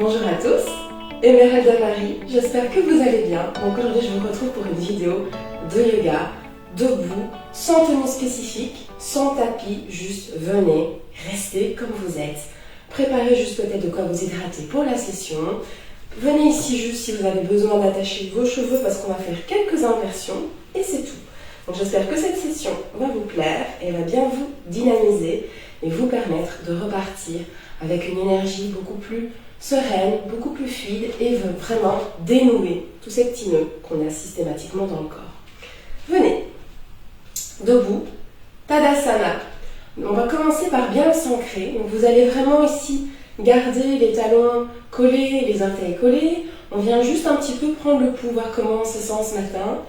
Bonjour à tous, Emeralda Marie, j'espère que vous allez bien. Donc aujourd'hui je vous retrouve pour une vidéo de yoga, debout, sans tenue spécifique, sans tapis, juste venez, restez comme vous êtes. Préparez juste peut-être de quoi vous hydrater pour la session. Venez ici juste si vous avez besoin d'attacher vos cheveux parce qu'on va faire quelques inversions et c'est tout. Donc j'espère que cette session va vous plaire et va bien vous dynamiser et vous permettre de repartir avec une énergie beaucoup plus sereine, beaucoup plus fluide et vraiment dénouer tous ces petits nœuds qu'on a systématiquement dans le corps. Venez, debout, Tadasana. On va commencer par bien s'ancrer. Donc vous allez vraiment ici garder les talons collés, les orteils collés. On vient juste un petit peu prendre le pouls, voir comment on se sent ce matin,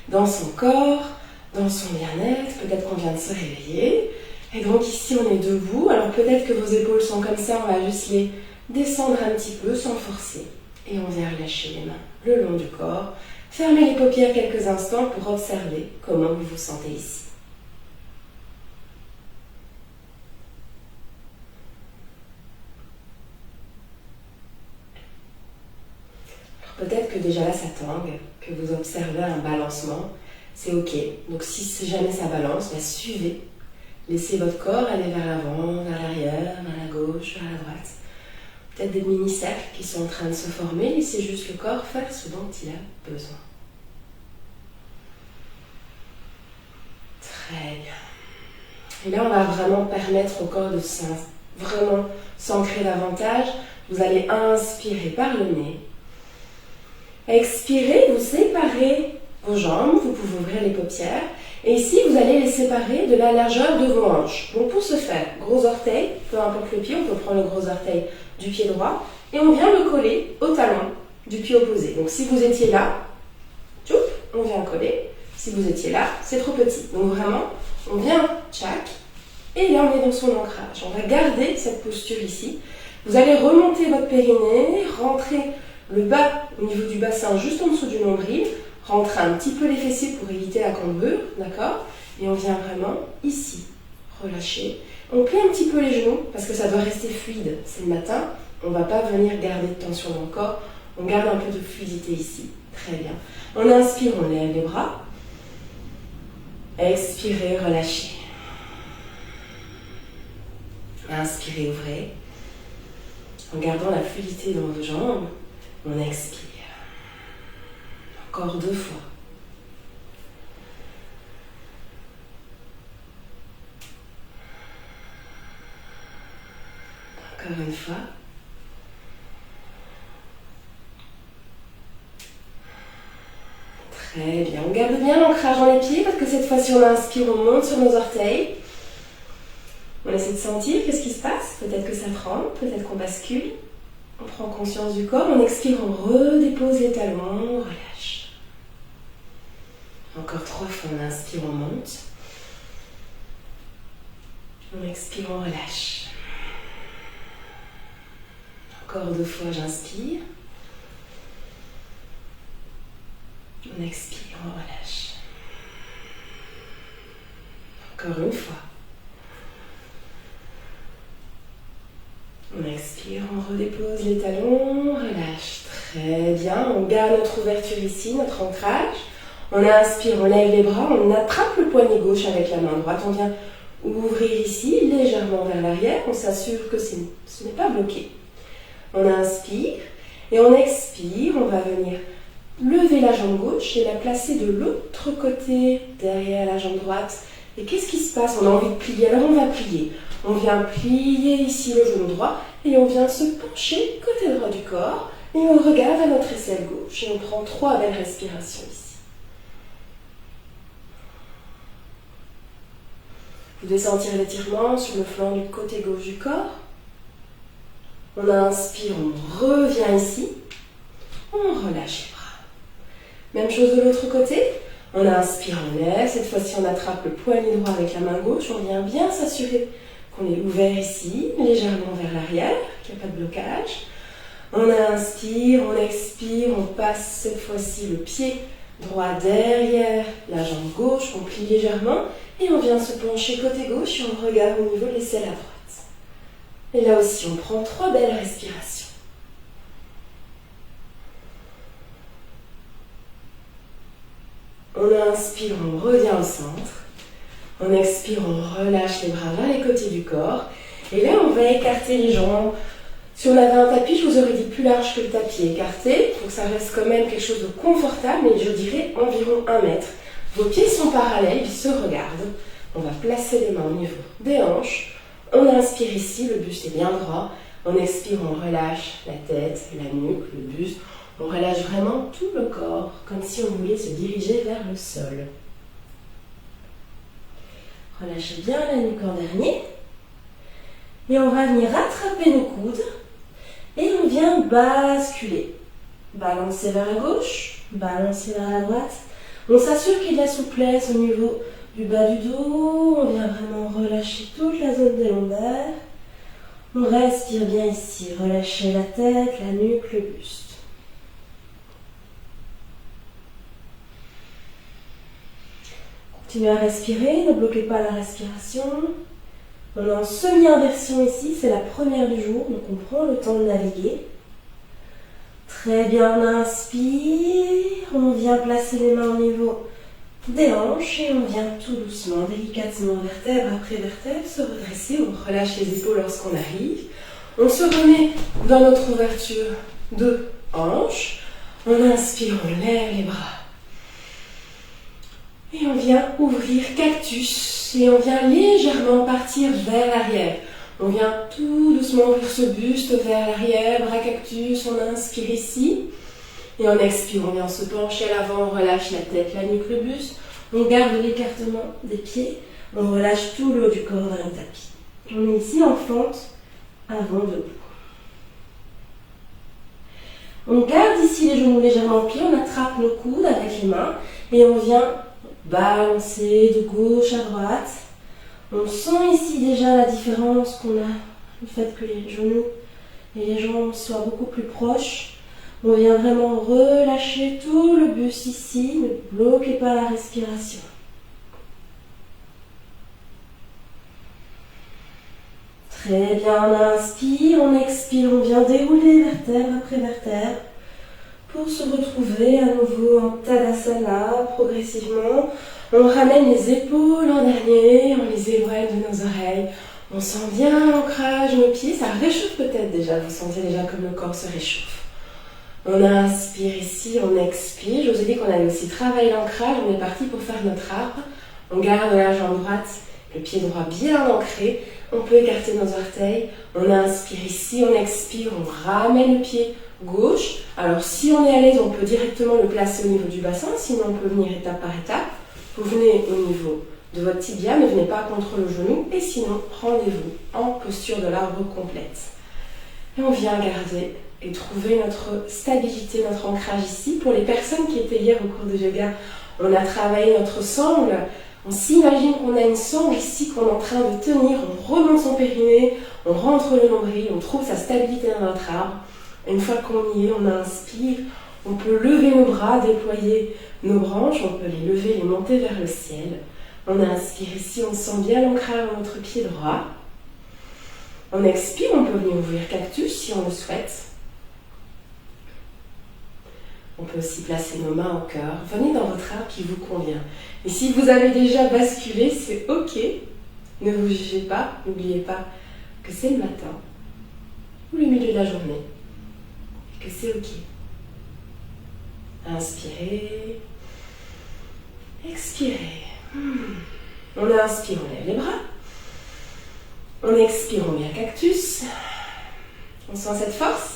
dans son corps, dans son bien-être. Peut-être qu'on vient de se réveiller. Et donc ici on est debout. Alors peut-être que vos épaules sont comme ça, on va juste les descendre un petit peu sans forcer. Et on vient relâcher les mains le long du corps. Fermez les paupières quelques instants pour observer comment vous vous sentez ici. Peut-être que déjà là ça tangue, que vous observez un balancement, c'est ok. Donc si jamais ça balance, suivez. Laissez votre corps aller vers l'avant, vers l'arrière, vers la gauche, vers la droite. Peut-être des mini-cercles qui sont en train de se former, laissez juste le corps faire ce dont il a besoin. Très bien. Et là on va vraiment permettre au corps de vraiment s'ancrer davantage. Vous allez inspirer par le nez. Expirez, vous séparez vos jambes, vous pouvez ouvrir les paupières. Et ici, vous allez les séparer de la largeur de vos hanches. Donc pour ce faire, gros orteil, peu importe le pied, on peut prendre le gros orteil du pied droit et on vient le coller au talon du pied opposé. Donc si vous étiez là, on vient coller. Si vous étiez là, c'est trop petit. Donc vraiment, on vient tchac et là on est dans son ancrage. On va garder cette posture ici. Vous allez remonter votre périnée, rentrer le bas au niveau du bassin juste en dessous du nombril, rentrez un petit peu les fessiers pour éviter la cambrure, d'accord? Et on vient vraiment ici, relâcher. On plie un petit peu les genoux parce que ça doit rester fluide. C'est le matin, on ne va pas venir garder de tension dans le corps, on garde un peu de fluidité ici. Très bien. On inspire, on lève les bras. Expirez, relâchez. Inspirez, ouvrez. En gardant la fluidité dans vos jambes, on expire. Encore 2 fois. Encore une fois. Très bien. On garde bien l'ancrage dans les pieds parce que cette fois-ci on inspire, on monte sur nos orteils. On essaie de sentir qu'est-ce qui se passe. Peut-être que ça tremble, peut-être qu'on bascule. On prend conscience du corps, on expire, on redépose les talons, on relâche. Encore 3 fois, on inspire, on monte. On expire, on relâche. Encore 2 fois, j'inspire. On expire, on relâche. Encore une fois. On expire, on redépose les talons, on relâche. Très bien, on garde notre ouverture ici, notre ancrage. On inspire, on lève les bras, on attrape le poignet gauche avec la main droite. On vient ouvrir ici, légèrement vers l'arrière. On s'assure que ce n'est pas bloqué. On inspire et on expire. On va venir lever la jambe gauche et la placer de l'autre côté, derrière la jambe droite. Et qu'est-ce qui se passe? On a envie de plier, alors on va plier. On vient plier ici le genou droit et on vient se pencher côté droit du corps et on regarde à notre aisselle gauche et on prend 3 belles respirations ici. Vous devez sentir l'étirement sur le flanc du côté gauche du corps. On inspire, on revient ici. On relâche les bras. Même chose de l'autre côté. On inspire, on lève. Cette fois-ci, on attrape le poignet droit avec la main gauche. On vient bien s'assurer qu'on est ouvert ici, légèrement vers l'arrière, qu'il n'y a pas de blocage. On inspire, on expire, on passe cette fois-ci le pied droit derrière la jambe gauche, on plie légèrement et on vient se pencher côté gauche et on regarde au niveau de l'aisselle à droite. Et là aussi, on prend 3 belles respirations. On inspire, on revient au centre. On expire, on relâche les bras vers les côtés du corps. Et là, on va écarter les jambes. Si on avait un tapis, je vous aurais dit plus large que le tapis écarté. Donc ça reste quand même quelque chose de confortable, mais je dirais environ 1 mètre. Vos pieds sont parallèles, ils se regardent. On va placer les mains au niveau des hanches. On inspire ici, le buste est bien droit. On expire, on relâche la tête, la nuque, le buste. On relâche vraiment tout le corps, comme si on voulait se diriger vers le sol. Relâchez bien la nuque en dernier. Et on va venir rattraper nos coudes. Et on vient basculer. Balancer vers la gauche, balancer vers la droite. On s'assure qu'il y a de la souplesse au niveau du bas du dos. On vient vraiment relâcher toute la zone des lombaires. On respire bien ici. Relâchez la tête, la nuque, le buste. Continuez à respirer, ne bloquez pas la respiration. On est en semi-inversion ici, c'est la première du jour, donc on prend le temps de naviguer. Très bien, on inspire, on vient placer les mains au niveau des hanches et on vient tout doucement, délicatement, vertèbre après vertèbre, se redresser. On relâche les épaules lorsqu'on arrive. On se remet dans notre ouverture de hanches. On inspire, on lève les bras. Et on vient ouvrir cactus et on vient légèrement partir vers l'arrière. On vient tout doucement ouvrir ce buste vers l'arrière, bras cactus, on inspire ici. Et on expire, on vient se pencher à l'avant, on relâche la tête, la nuque, le buste. On garde l'écartement des pieds, on relâche tout le haut du corps vers le tapis. On est ici en fente, avant debout. On garde ici les genoux légèrement pliés, on attrape nos coudes avec les mains et on vient balancer de gauche à droite. On sent ici déjà la différence qu'on a, le fait que les genoux et les jambes soient beaucoup plus proches. On vient vraiment relâcher tout le buste ici, ne bloquez pas la respiration. Très bien, on inspire, on expire, on vient dérouler vertèbre après vertèbre pour se retrouver à nouveau en Tadasana progressivement. On ramène les épaules en dernier, on les éloigne de nos oreilles. On sent bien l'ancrage, nos pieds, ça réchauffe peut-être déjà, vous sentez déjà comme le corps se réchauffe. On inspire ici, on expire. Je vous ai dit qu'on allait aussi travailler l'ancrage, on est parti pour faire notre arbre. On garde la jambe droite, le pied droit bien ancré. On peut écarter nos orteils. On inspire ici, on expire, on ramène le pied gauche. Alors si on est à l'aise, on peut directement le placer au niveau du bassin, sinon on peut venir étape par étape. Vous venez au niveau de votre tibia, ne venez pas contre le genou, et sinon rendez-vous en posture de l'arbre complète. Et on vient garder et trouver notre stabilité, notre ancrage ici. Pour les personnes qui étaient hier au cours de yoga, on a travaillé notre sangle. On s'imagine qu'on a une sangle ici qu'on est en train de tenir, on remonte son périnée, on rentre le nombril, on trouve sa stabilité dans notre arbre. Une fois qu'on y est, on inspire, on peut lever nos bras, déployer nos branches, on peut les lever, les monter vers le ciel. On inspire ici, on sent bien l'ancrage dans notre pied droit. On expire, on peut venir ouvrir cactus si on le souhaite. On peut aussi placer nos mains au cœur. Venez dans votre arbre qui vous convient. Et si vous avez déjà basculé, c'est ok. Ne vous jugez pas, n'oubliez pas que c'est le matin ou le milieu de la journée. Et que c'est ok. Inspirez. Expirez. On inspire, on lève les bras. On expire, on met un cactus. On sent cette force.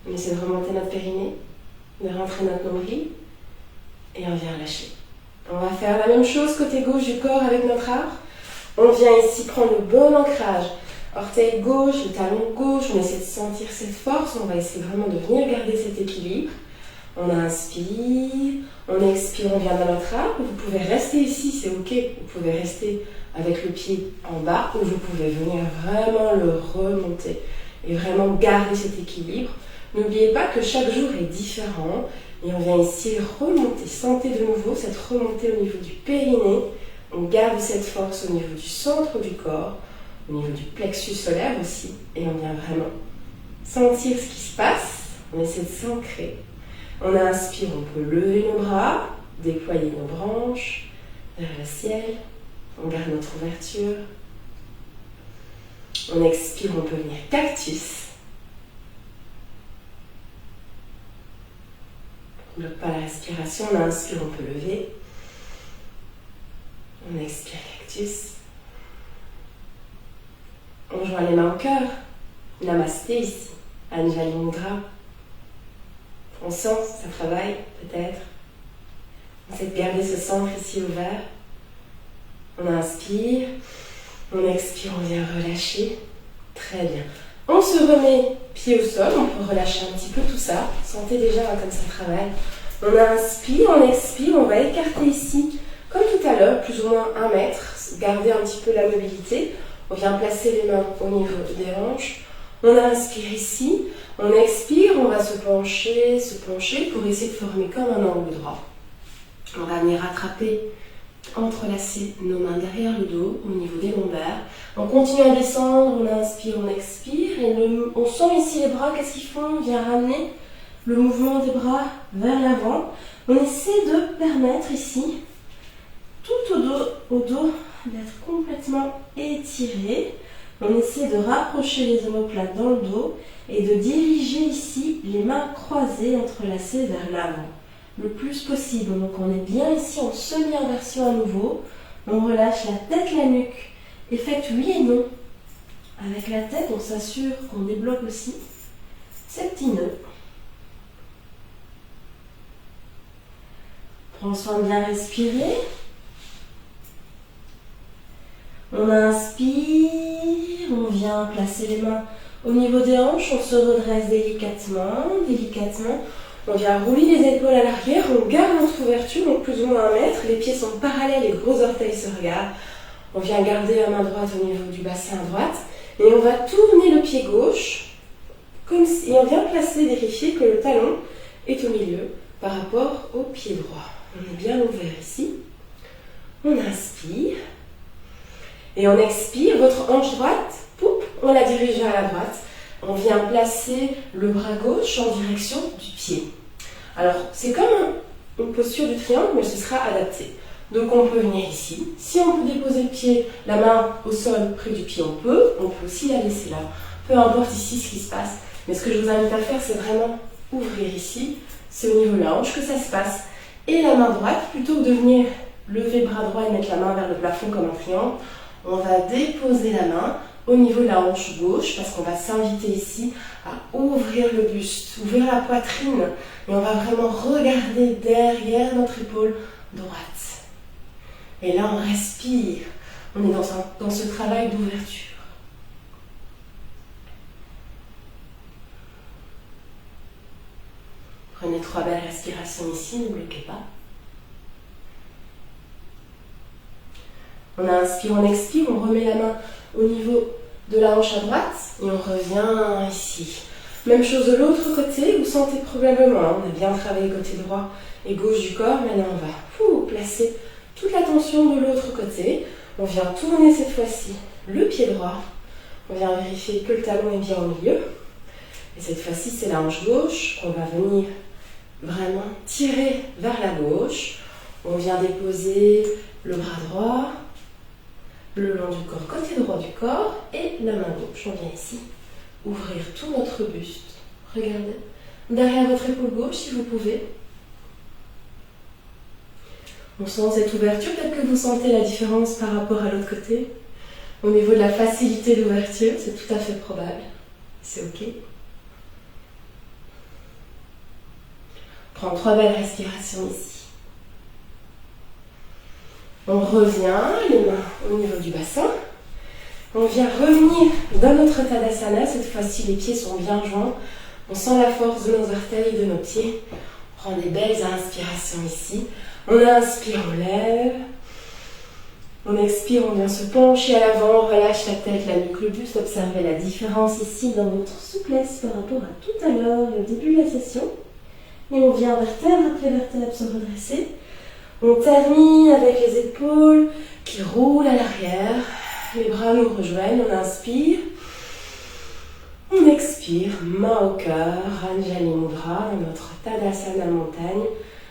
On essaie de remonter notre périnée, de rentrer notre nombril et on vient lâcher. On va faire la même chose côté gauche du corps avec notre arbre. On vient ici prendre le bon ancrage. Orteil gauche, le talon gauche, on essaie de sentir cette force. On va essayer vraiment de venir garder cet équilibre. On inspire, on expire, on vient dans notre arbre. Vous pouvez rester ici, c'est ok. Vous pouvez rester avec le pied en bas ou vous pouvez venir vraiment le remonter et vraiment garder cet équilibre. N'oubliez pas que chaque jour est différent et on vient ici remonter. Sentez de nouveau cette remontée au niveau du périnée. On garde cette force au niveau du centre du corps, au niveau du plexus solaire aussi. Et on vient vraiment sentir ce qui se passe. On essaie de s'ancrer. On inspire, on peut lever nos bras. déployer nos branches vers le ciel. On garde notre ouverture. On expire, on peut venir cactus. On ne bloque pas la respiration, on inspire, on peut lever. On expire cactus. On joint les mains au cœur. Namasté ici, Anjali Mudra. On sent, ça travaille peut-être. On essaie de garder ce centre ici ouvert. On inspire, on expire, on vient relâcher. Très bien. On se remet pied au sol, on peut relâcher un petit peu tout ça. Sentez déjà comme ça travaille. On inspire, on expire, on va écarter ici, comme tout à l'heure, plus ou moins 1 mètre. Garder un petit peu la mobilité. On vient placer les mains au niveau des hanches. On inspire ici, on expire, on va se pencher pour essayer de former comme un angle droit. On va venir attraper, entrelacer nos mains derrière le dos, au niveau des lombaires. On continue à descendre, on inspire, on expire. Et on sent ici les bras, qu'est-ce qu'ils font? On vient ramener le mouvement des bras vers l'avant. On essaie de permettre ici, tout au dos d'être complètement étiré. On essaie de rapprocher les omoplates dans le dos et de diriger ici les mains croisées, entrelacées vers l'avant le plus possible. Donc on est bien ici en semi-inversion à nouveau. On relâche la tête, la nuque. Effecte oui et non. Avec la tête, on s'assure qu'on débloque aussi ces petits nœuds. Prends soin de bien respirer. On inspire, on vient placer les mains au niveau des hanches, on se redresse délicatement. On vient rouler les épaules à l'arrière, on garde notre ouverture, donc plus ou moins 1 mètre. Les pieds sont parallèles, les gros orteils se regardent. On vient garder la main droite au niveau du bassin à droite. Et on va tourner le pied gauche, et on vient vérifier que le talon est au milieu par rapport au pied droit. On est bien ouvert ici. On inspire. Et on expire, votre hanche droite, poup, on la dirige vers la droite. On vient placer le bras gauche en direction du pied. Alors, c'est comme une posture du triangle, mais ce sera adapté. Donc, on peut venir ici. Si on peut déposer le pied, la main au sol près du pied, on peut. On peut aussi la laisser là. Peu importe ici ce qui se passe. Mais ce que je vous invite à faire, c'est vraiment ouvrir ici. C'est au niveau de la hanche que ça se passe. Et la main droite, plutôt que de venir lever le bras droit et mettre la main vers le plafond comme un triangle, on va déposer la main au niveau de la hanche gauche parce qu'on va s'inviter ici à ouvrir le buste, ouvrir la poitrine. Et on va vraiment regarder derrière notre épaule droite. Et là, on respire. On est dans ce travail d'ouverture. Prenez 3 belles respirations ici, ne bloquez pas. On inspire, on expire, on remet la main au niveau de la hanche à droite et on revient ici. Même chose de l'autre côté, vous sentez probablement, on a bien travaillé côté droit et gauche du corps, maintenant on va placer toute la tension de l'autre côté. On vient tourner cette fois-ci le pied droit, on vient vérifier que le talon est bien au milieu. Et cette fois-ci c'est la hanche gauche qu'on va venir vraiment tirer vers la gauche. On vient déposer le bras droit le long du corps, côté droit du corps, et la main gauche. On vient ici ouvrir tout notre buste. Regardez, derrière votre épaule gauche si vous pouvez. On sent cette ouverture, peut-être que vous sentez la différence par rapport à l'autre côté. Au niveau de la facilité d'ouverture, c'est tout à fait probable. C'est ok. Prends 3 belles respirations ici. On revient, les mains au niveau du bassin. On vient revenir dans notre Tadasana. Cette fois-ci, les pieds sont bien joints. On sent la force de nos orteils et de nos pieds. On prend des belles inspirations ici. On inspire, on lève. On expire, on vient se pencher à l'avant. On relâche la tête, la nuque, le buste. Observez la différence ici dans votre souplesse par rapport à tout à l'heure, au début de la session. Et on vient vertèbre après vertèbre se redresser. On termine avec les épaules qui roulent à l'arrière. Les bras nous rejoignent. On inspire. On expire. Main au cœur. Anjali Mudra dans notre Tadasana montagne.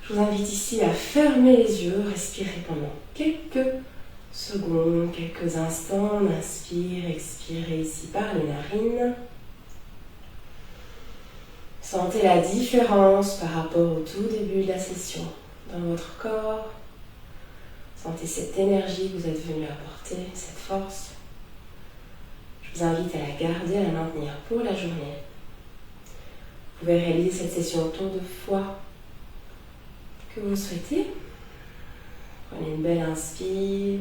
Je Je vous invite ici à fermer les yeux, respirer pendant quelques secondes, quelques instants. On inspire, expirez ici par les narines. Sentez la différence par rapport au tout début de la session dans votre corps. Sentez cette énergie que vous êtes venu apporter, cette force. Je vous invite à la garder, à la maintenir pour la journée. Vous pouvez réaliser cette session autour de fois que vous souhaitez. Prenez une belle inspire.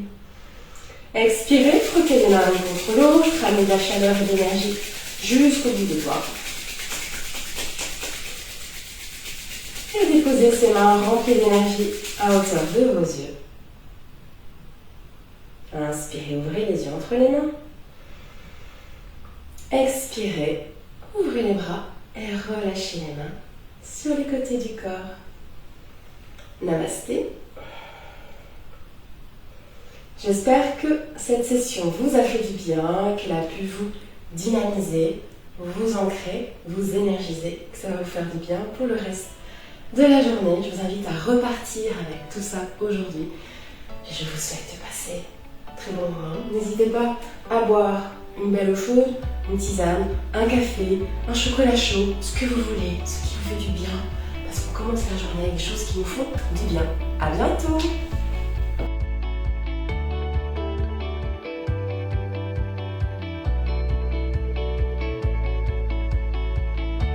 Expirez, frottez les mains l'une contre l'autre, ramenez de la chaleur et de l'énergie jusqu'au bout des doigts. Et déposez ces mains remplies d'énergie à hauteur de vos yeux. Inspirez, ouvrez les yeux entre les mains. Expirez, ouvrez les bras et relâchez les mains sur les côtés du corps. Namasté. J'espère que cette session vous a fait du bien, qu'elle a pu vous dynamiser, vous ancrer, vous énergiser, que ça va vous faire du bien pour le reste de la journée. Je vous invite à repartir avec tout ça aujourd'hui. Je vous souhaite de passer un très bon moment. N'hésitez pas à boire une belle eau chaude, une tisane, un café, un chocolat chaud, ce que vous voulez, ce qui vous fait du bien. Parce qu'on commence la journée avec des choses qui nous font du bien. À bientôt!